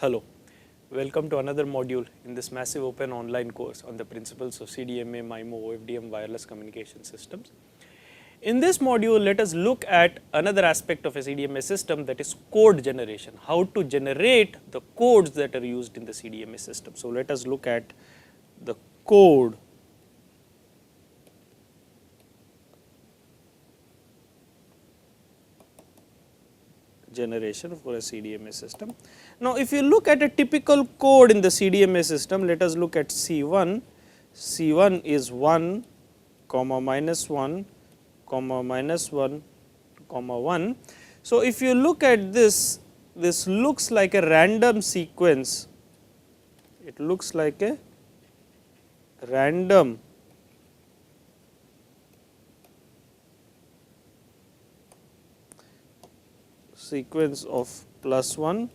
Hello, welcome to another module in this massive open online course on the principles of CDMA, MIMO, OFDM wireless communication systems. In this module, let us look at another aspect of a CDMA system, that is code generation, how to generate the codes that are used in the CDMA system. So, let us look at the code generation for a CDMA system. Now, if you look at a typical code in the CDMA system, let us look at C1. C1 is 1, comma minus 1, comma minus 1, comma 1. So, if you look at this, this looks like a random sequence. It looks like a random sequence of plus 1,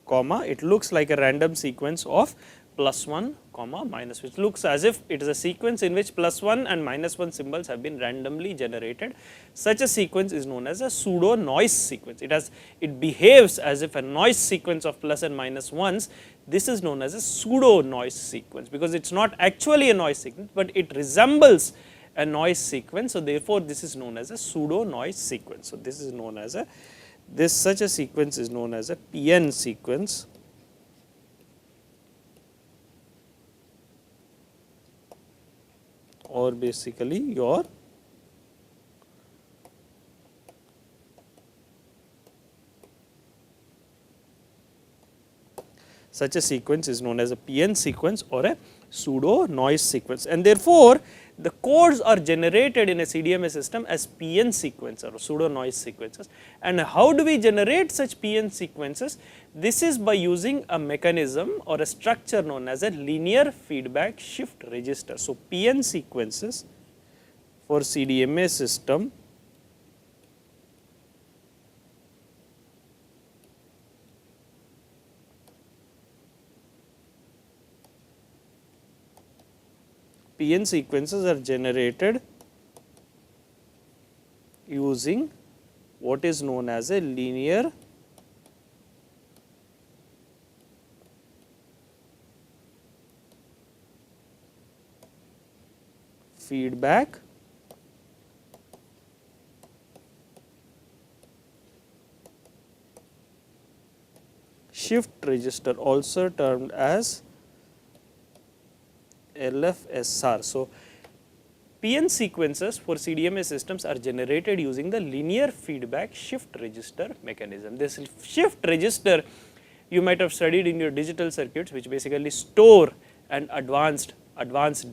comma, it looks like a random sequence of plus 1, comma minus, which looks as if it is a sequence in which plus 1 and minus 1 symbols have been randomly generated. Such a sequence is known as a pseudo noise sequence. It behaves as if a noise sequence of plus and minus 1s. This is known as a pseudo noise sequence, because it is not actually a noise sequence, but it resembles a noise sequence. So, therefore, this is known as a pseudo noise sequence. So, this is known as such a sequence is known as a PN sequence, or basically your such a sequence is known as a PN sequence or a pseudo noise sequence, and therefore, the codes are generated in a CDMA system as PN sequences or pseudo noise sequences. And how do we generate such PN sequences? This is by using a mechanism or a structure known as a linear feedback shift register. So, PN sequences for CDMA system PN sequences are generated using what is known as a linear feedback shift register, also termed as LFSR. So, PN sequences for CDMA systems are generated using the linear feedback shift register mechanism. This shift register you might have studied in your digital circuits, which basically store an advanced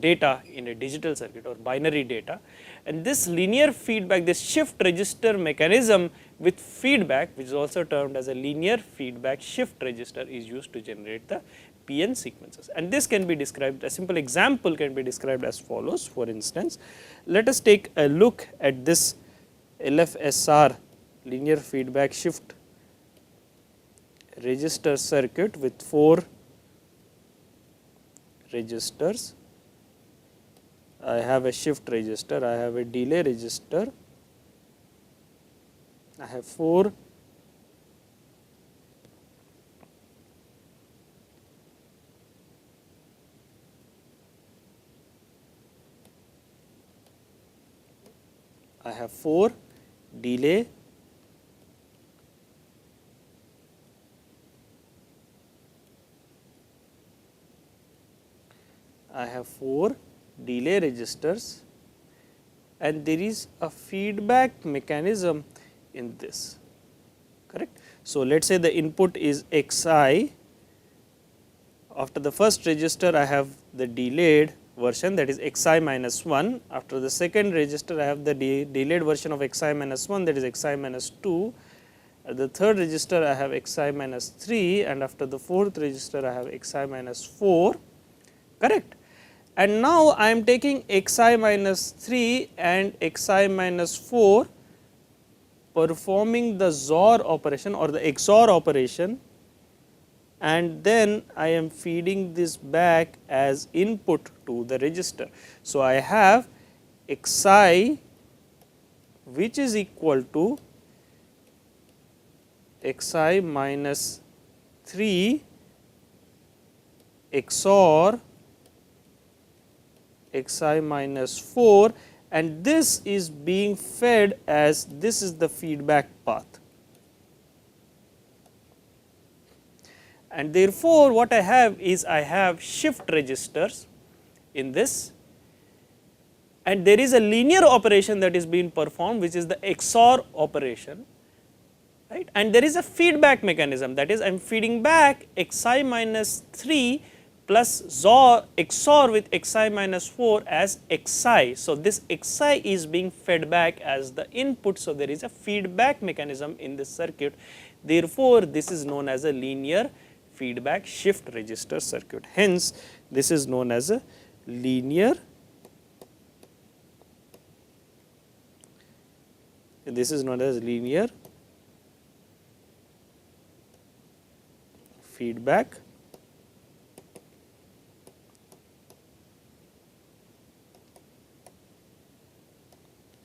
data in a digital circuit or binary data, and this linear feedback, this shift register mechanism with feedback, which is also termed as a linear feedback shift register, is used to generate the PN sequences, and this can be described, a simple example can be described as follows. For instance, let us take a look at this LFSR linear feedback shift register circuit with 4 registers. I have a shift register, I have a delay register, I have 4 delay, registers, and there is a feedback mechanism in this, correct. So, let us say the input is Xi. After the first register I have the delayed version, that is Xi minus 1. After the second register I have the delayed version of Xi minus 1, that is Xi minus 2. At the third register I have Xi minus 3, and after the fourth register I have Xi minus 4, correct. And now I am taking Xi minus 3 and Xi minus 4, performing the Xor operation or the Xor operation, and then I am feeding this back as input to the register. So, I have Xi which is equal to Xi minus 3 XOR Xi minus 4, and this is being fed as this is the feedback path. And therefore, what I have is I have shift registers in this, and there is a linear operation that is being performed, which is the XOR operation, right, and there is a feedback mechanism, that is I am feeding back Xi minus 3 plus XOR with Xi minus 4 as Xi. So, this Xi is being fed back as the input. So, there is a feedback mechanism in this circuit. Therefore, this is known as a linear feedback shift register circuit. Hence, this is known as a linear feedback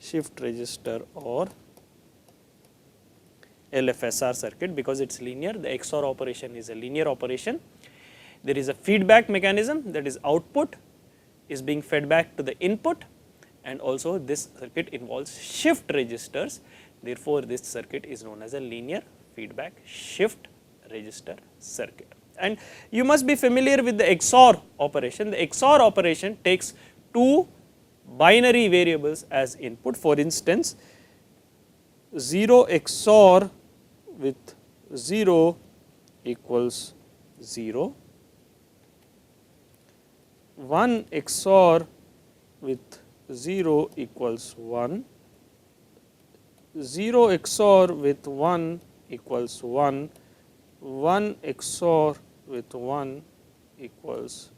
shift register or LFSR circuit, because it is linear. The XOR operation is a linear operation. There is a feedback mechanism, that is output is being fed back to the input, and also this circuit involves shift registers. Therefore, this circuit is known as a linear feedback shift register circuit. And you must be familiar with the XOR operation. The XOR operation takes two binary variables as input. For instance, 0 XOR with 0 equals 0, 1 XOR with 0 equals 1, 0 XOR with 1 equals 1, 1 XOR with 1 equals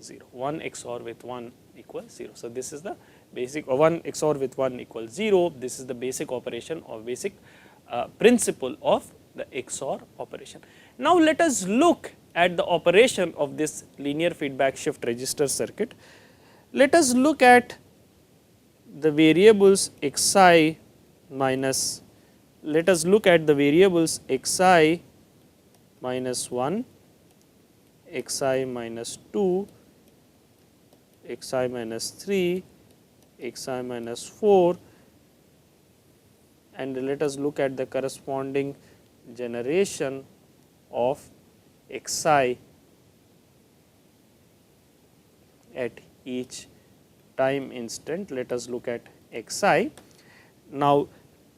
0, 1 XOR with 1 equals 0. So, this is the basic, 1 XOR with 1 equals 0. This is the basic operation or basic principle of the XOR operation. Now, let us look at the operation of this linear feedback shift register circuit. Let us look at the variables Xi minus, let us look at the variables Xi minus 1, Xi minus 2, Xi minus 3, Xi minus 4, and let us look at the corresponding generation of Xi at each time instant. Let us look at Xi. Now,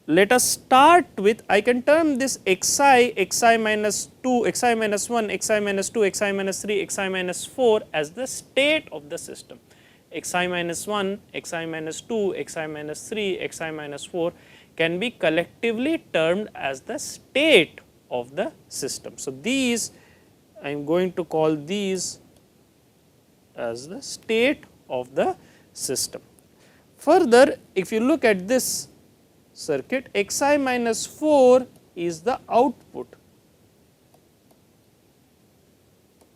let us start with, I can term this Xi, Xi minus 2, Xi minus 1, Xi minus 2, Xi minus 3, Xi minus 4 as the state of the system. Xi minus 1, Xi minus 2, Xi minus 3, Xi minus 4 can be collectively termed as the state of the system. So, these I am going to call these as the state of the system. Further, if you look at this circuit, Xi minus 4 is the output,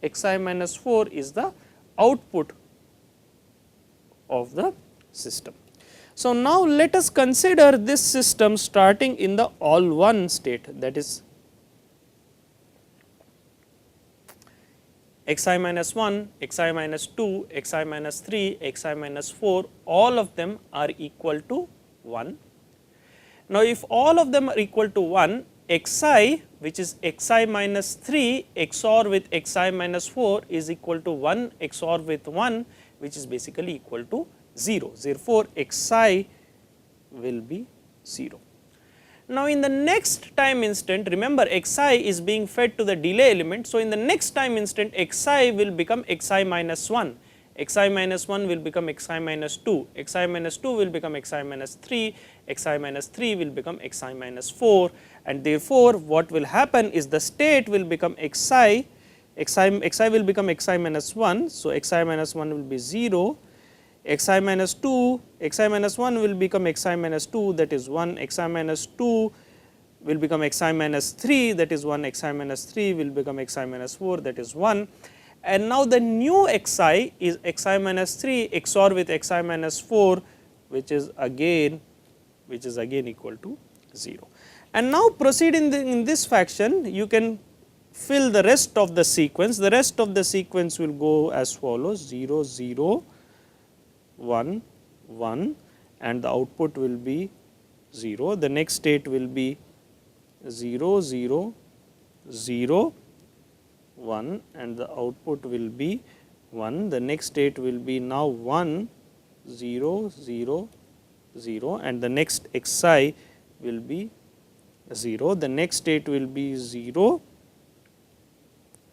Xi minus 4 is the output of the system. So, now let us consider this system starting in the all 1 state, that is Xi minus 1, Xi minus 2, Xi minus 3, Xi minus 4, all of them are equal to 1. Now, if all of them are equal to 1, Xi, which is Xi minus 3 XOR with Xi minus 4 is equal to 1 XOR with 1, which is basically equal to 0. Therefore, Xi will be 0. Now, in the next time instant, remember Xi is being fed to the delay element. So, in the next time instant, Xi will become Xi minus 1, Xi minus 1 will become Xi minus 2, Xi minus 2 will become Xi minus 3, Xi minus 3 will become Xi minus 4, and therefore, what will happen is the state will become Xi will become Xi minus 1. So, Xi minus 1 will be 0, Xi minus 2, Xi minus 1 will become Xi minus 2, that is 1, Xi minus 2 will become Xi minus 3, that is 1, Xi minus 3 will become Xi minus 4, that is 1. And now, the new Xi is Xi minus 3 XOR with Xi minus 4, which is again equal to 0. And now proceed in this fashion, you can fill the rest of the sequence. The rest of the sequence will go as follows: 0 0 1 1, and the output will be 0. The next state will be 0 0 0 1, and the output will be 1. The next state will be now 1 0 0 0, and the next xi will be 0. The next state will be 0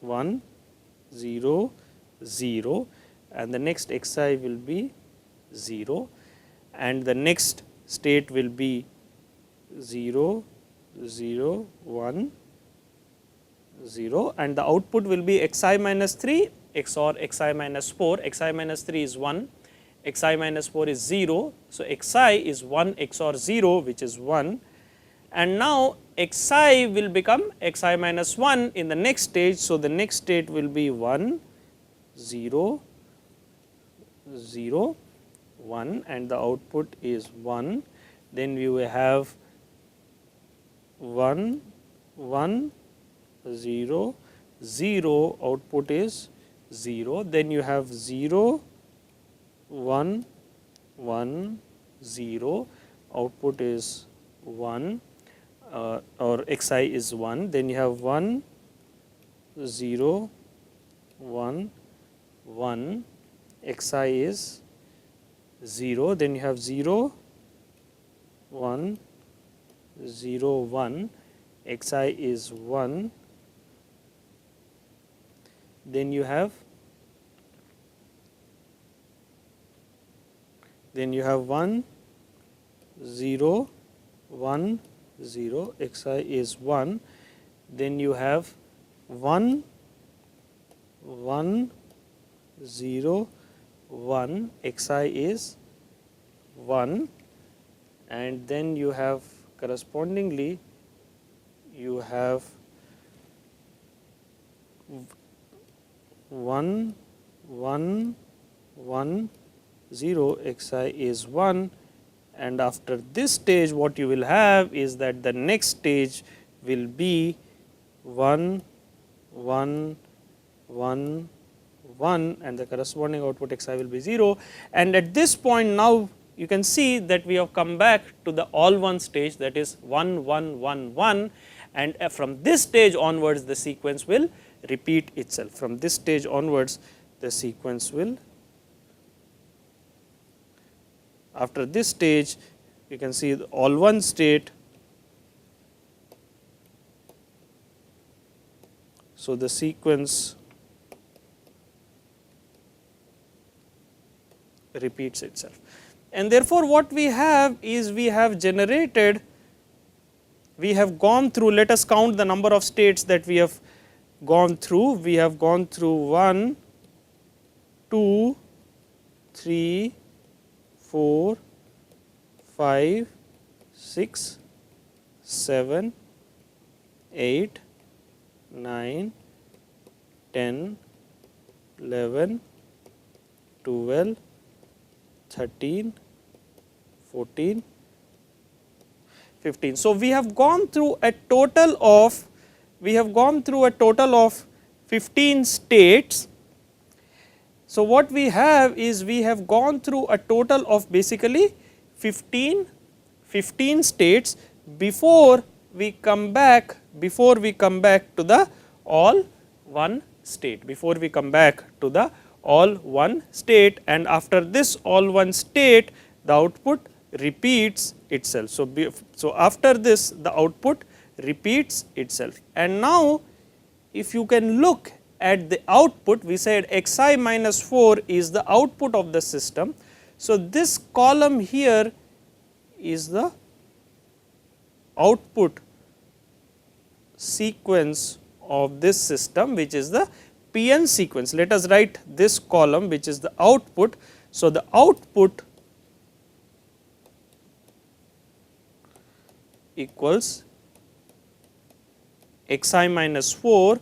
1 0 0, and the next xi will be 0, and the next state will be 0 0 1 0, and the output will be xi minus 3 XOR xi minus 4. Xi minus 3 is 1, xi minus 4 is 0. So, xi is 1 XOR 0, which is 1, and now xi will become xi minus 1 in the next stage. So, the next state will be 1 0 0 1, and the output is 1. Then we will have 1 1 0 0, output is 0. Then you have 0 1 1 0, output is 1, or xi is 1. Then you have 1 0 1 1, xi is 0. Then you have 0 1 0 1, xi is 1. Then you have 1 0 1 0, xi is 1. Then you have 1 1 0 1, xi is 1, and then you have correspondingly you have 1 1 1 0, xi is 1, and after this stage what you will have is that the next stage will be 1 1 1 1, and the corresponding output xi will be 0. And at this point now you can see that we have come back to the all 1 stage, that is 1 1 1 1, and from this stage onwards the sequence will repeat itself. From this stage onwards the sequence will, after this stage you can see the all 1 state. So, the sequence repeats itself, and therefore, what we have is we have generated, we have gone through, let us count the number of states that we have gone through. We have gone through 1 2 3 4 5 6 7 8 9 10 11 12 13 14 15. So, we have gone through a total of 15 states. So, what we have is we have gone through a total of basically 15 states before we come back to the all 1 state, and after this all 1 state the output repeats itself. So, after this the output repeats itself, and now if you can look at the output, we said xi minus 4 is the output of the system. So, this column here is the output sequence of this system, which is the PN sequence. Let us write this column, which is the output. So, the output equals xi minus 4,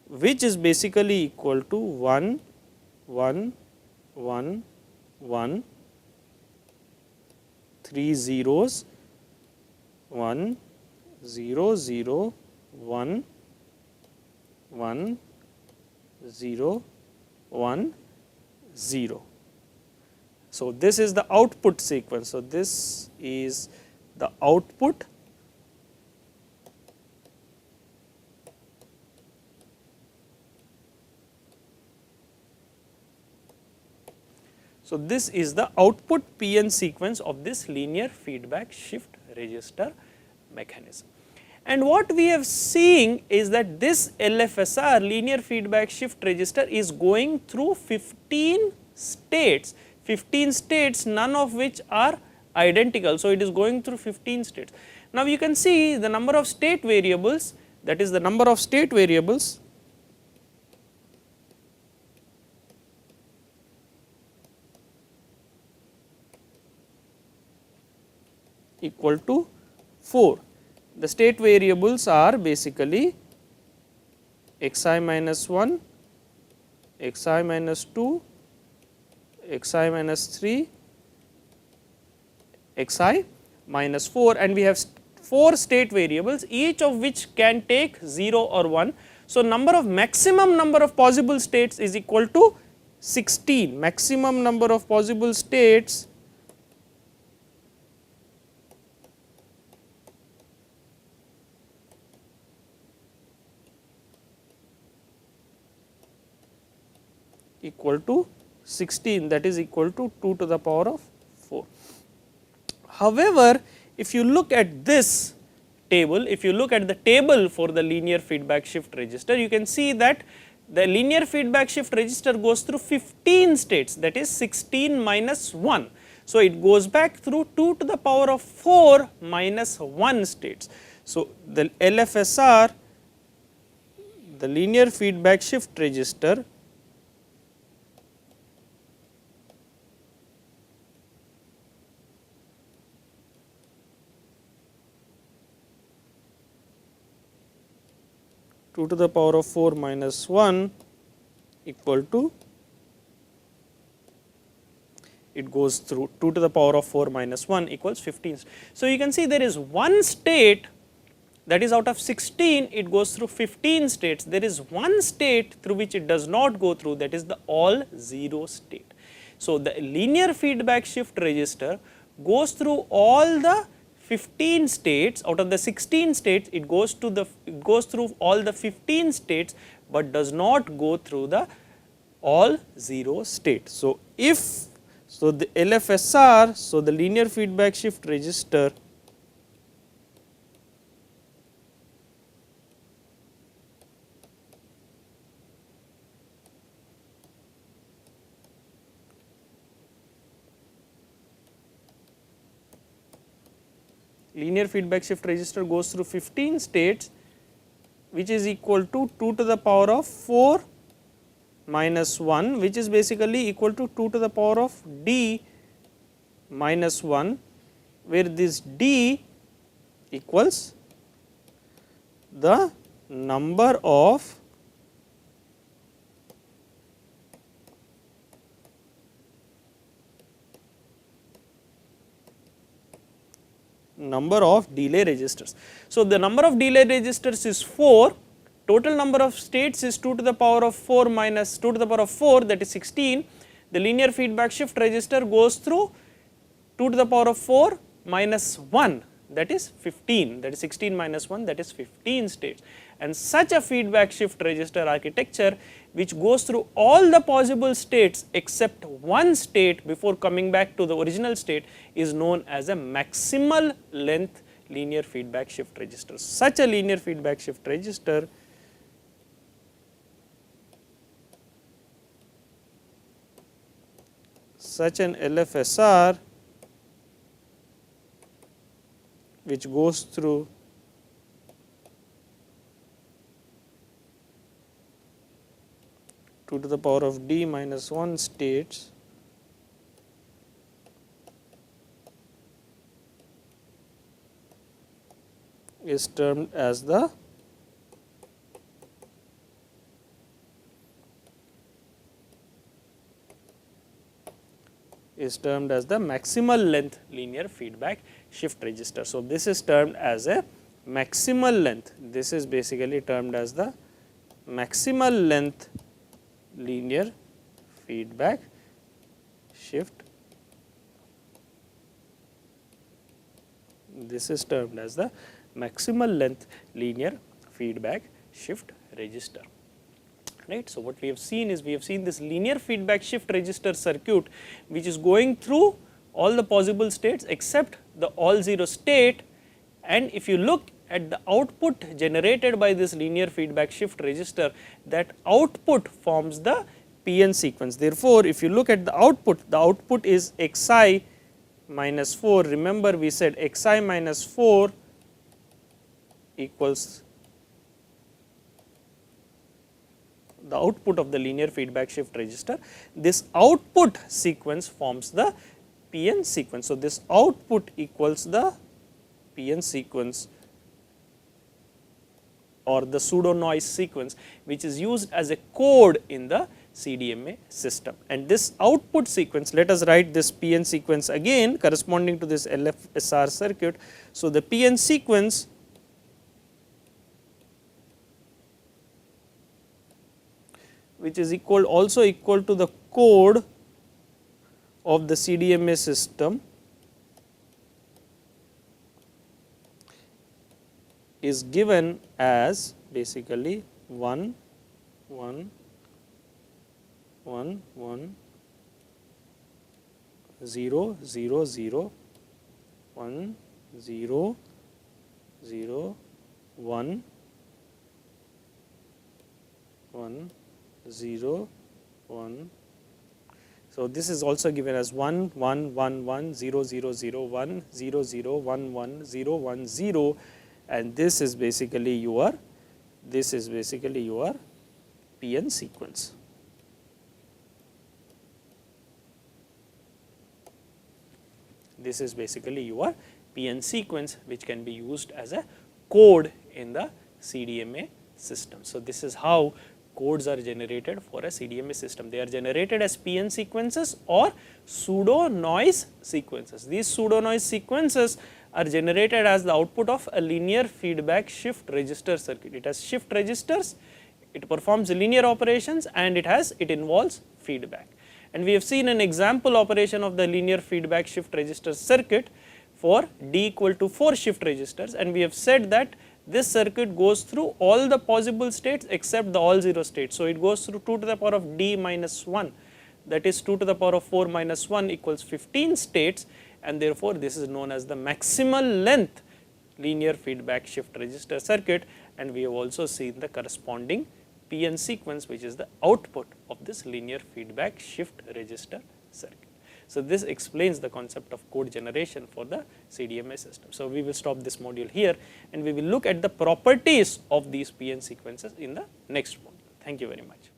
which is basically equal to 1 1 1 1, 3 zeros, 1 0 0 1 1 0 1 0. So, this is the output sequence. So, this is the output So, this is the output PN sequence of this linear feedback shift register mechanism. And what we have seen is that this LFSR linear feedback shift register is going through 15 states, none of which are identical. So, it is going through 15 states. Now, you can see the number of state variables, that is the number of state variables equal to 4. The state variables are basically xi minus 1, xi minus 2, xi minus 3, xi minus 4, and we have 4 state variables, each of which can take 0 or 1. So, maximum number of possible states is equal to 16, maximum number of possible states equal to 16, that is equal to 2 to the power of 4. However, if you look at this table, if you look at the table for the linear feedback shift register, you can see that the linear feedback shift register goes through 15 states, that is 16 minus 1. So, it goes back through 2 to the power of 4 minus 1 states. So, the LFSR, the linear feedback shift register, two to the power of 4 minus 1 equal to, it goes through 2 to the power of 4 minus 1 equals 15. So, you can see there is one state, that is out of 16 it goes through 15 states, there is one state through which it does not go through, that is the all 0 state. So, the linear feedback shift register goes through all the 15 states, out of the 16 states it goes through all the 15 states, but does not go through the all 0 state. So, the LFSR, so the linear feedback shift register goes through 15 states, which is equal to 2 to the power of 4 minus 1, which is basically equal to 2 to the power of d minus 1, where this d equals the number of delay registers. So, the number of delay registers is 4, total number of states is 2 to the power of 4 minus 2 to the power of 4, that is 16. The linear feedback shift register goes through 2 to the power of 4 minus 1, that is 15, that is 16 minus 1, that is 15 states. And such a feedback shift register architecture, which goes through all the possible states except one state before coming back to the original state, is known as a maximal length linear feedback shift register. Such a linear feedback shift register such an LFSR which goes through to the power of d minus 1 states is termed as the maximal length linear feedback shift register. So, this is termed as a maximal length, this is basically termed as the maximal length linear feedback shift. This is termed as the maximal length linear feedback shift register. Right. So, what we have seen is we have seen this linear feedback shift register circuit, which is going through all the possible states except the all 0 state, and if you look at the output generated by this linear feedback shift register, that output forms the PN sequence. Therefore, if you look at the output is Xi minus 4. Remember, we said Xi minus 4 equals the output of the linear feedback shift register. This output sequence forms the PN sequence. So, this output equals the PN sequence or the pseudo noise sequence, which is used as a code in the CDMA system. And this output sequence, let us write this PN sequence again corresponding to this LFSR circuit. So, the PN sequence which is also equal to the code of the CDMA system is given as basically 1 1 1 1 0 0 0 1 0 0 1 1 0 1. So, this is also given as 1 1 1 1 0 0 0 1 0 0 1 1 0 1 0, and this is basically your PN sequence. This is basically your PN sequence, which can be used as a code in the CDMA system. So, this is how codes are generated for a CDMA system. They are generated as PN sequences or pseudo noise sequences. These pseudo noise sequences are generated as the output of a linear feedback shift register circuit. It has shift registers, it performs linear operations, and it involves feedback. And we have seen an example operation of the linear feedback shift register circuit for D equal to 4 shift registers, and we have said that this circuit goes through all the possible states except the all 0 state. So, it goes through 2 to the power of D minus 1, that is 2 to the power of 4 minus 1 equals 15 states, and therefore, this is known as the maximal length linear feedback shift register circuit, and we have also seen the corresponding PN sequence, which is the output of this linear feedback shift register circuit. So, this explains the concept of code generation for the CDMA system. So, we will stop this module here, and we will look at the properties of these PN sequences in the next module. Thank you very much.